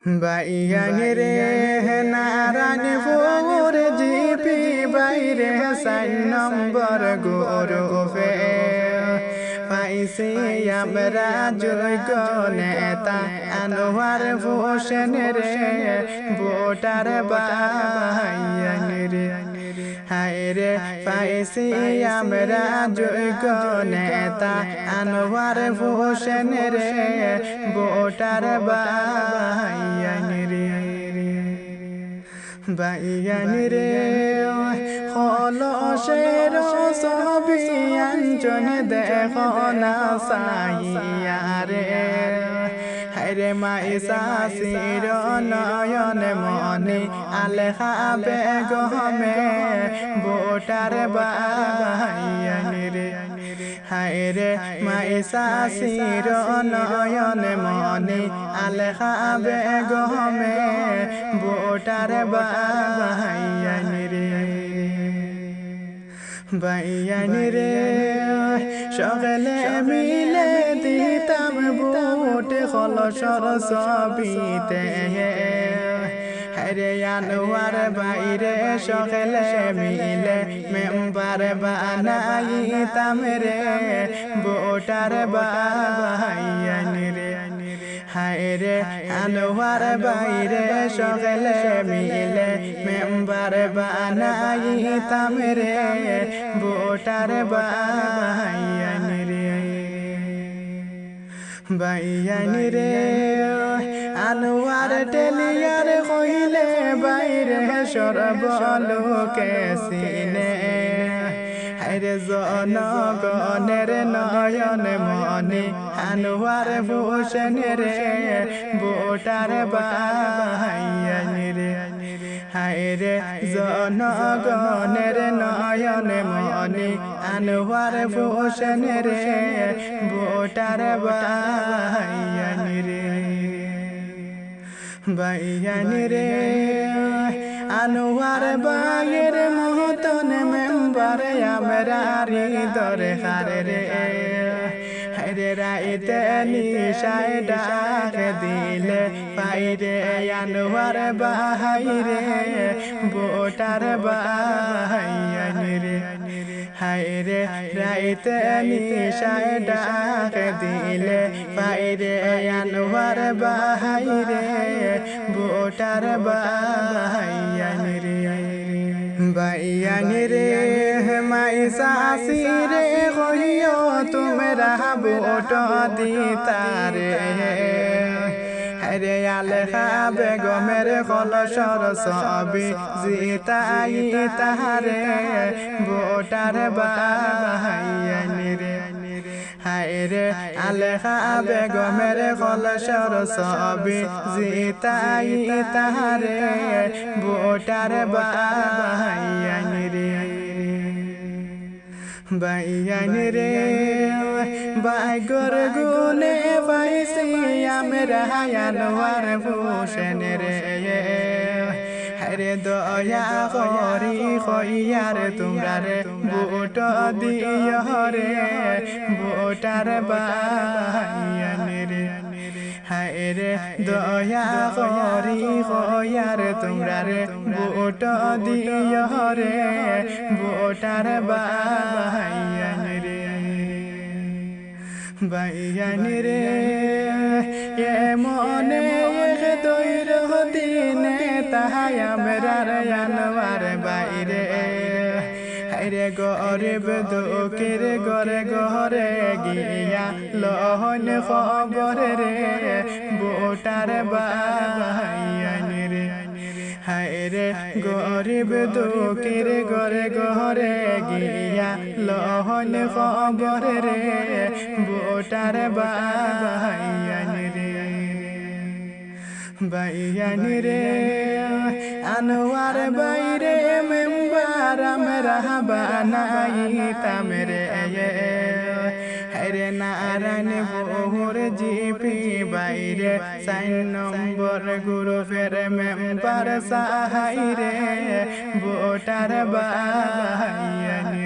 বাইয়ানি রে নারায়ণপুর জিপি বাইরে 4 নম্বর গ্রুপে পাইছি আমরা যোগ্য নেতা আনোয়ার হোসেন রে ভোটার বাইয়ানি রে হায় রে পাইছি আমরা যোগ্য নেতা আনোয়ার হোসেন রে ভোটার বাইয়ানি রে বাইয়ানি রে খলসের ছবি আঞ্চনে দেখো না সাইয়া রে হায়রে মাইসা সির নয়নে মনে আলেখা বেগমে ভোটার বাইয়ানি রে হায়রে মাইসা সির নয়নে মনে আলেখা বেগমে ভোটার বাইয়ানি রে বাইয়ানি রে সকলে মিলে দিতাম ভোট খলসর ছবিতে হায়রে আনোয়ার বাইরে সকলে মিলে মেম্বার বানাইতাম রে ভোটার বাইয়ানি রে হায়রে আনোয়ার বাইরে সকলে মিলে মেম্বার বানাইতাম রে ভোটার বাইয়ানি রে বাইয়ানি রে আনোয়ার টেলিয়ার কইলে বাইরে সর্বলোকে চিনে হায়রে জনগণের নয়ন মনে আনোয়ার হোসেন রে ভোটার বাইয়ানি রে হায়রে জনগণের নয়ন মনে আনোয়ার হোসেন রে ভোটার বাইয়ানি রে বাইয়ানি রে আনোয়ার বাইয়ের মতন মেম্বার আমরা হৃদরে হারে রে হায়রে রাইতে নিশায় ডাক দিলে পাইরে আনোয়ার বাইরে ভোটার বাইয়ানি রে হায়রে রাইতে নিশায় ডাক দিলে পাইরে আনোয়ার বাইরে ভোটার বাইয়ানি রে বাইয়ানি রে মাইসা সিরে কইও তোমরা ভোট দিতারে হায়রে আলেখা বেগমের খলসর ছবি জিতাই তাহারে ভোটার বাইয়ানি রে হায়রে আলেখা বেগমের খলসর ছবি জিতাই তাহারে ভোটার বাইয়ানি রে বাইয়ানি রে বাইগর গুনে পাইছি আমরা আনোয়ার হোসেন রে হায়রে দয়া করি কইয়ার তোমরা রে ভোট দিও রে ভোটার বাইয়ানি রে হায়রে দয়া করি কইয়ার তোমরা রে ভোট দিও রে ভোটার বাইয়ানি রে বাইয়ানি রে এ মনে দৈর দিনে তাহাই আমরা আনোয়ার বাইরে হায়রে গরিব দুঃখের ঘরে ঘরে গিয়া লহন খবর রে ভোটার বাইয়ানি রে হায়রে গরিব দুঃখের ঘরে ঘরে গিয়া লহন খবর রে ভোটার বাইয়ানি রে বাইয়ানি রে আনোয়ার বাইরে মেম্বার আমরা বানাইতাম রে হায়রে নারায়ণপুর জিপি বাইরে 4 নম্বর গ্রুপের মেম্বার সাহাইরে ভোটার বাইয়ানি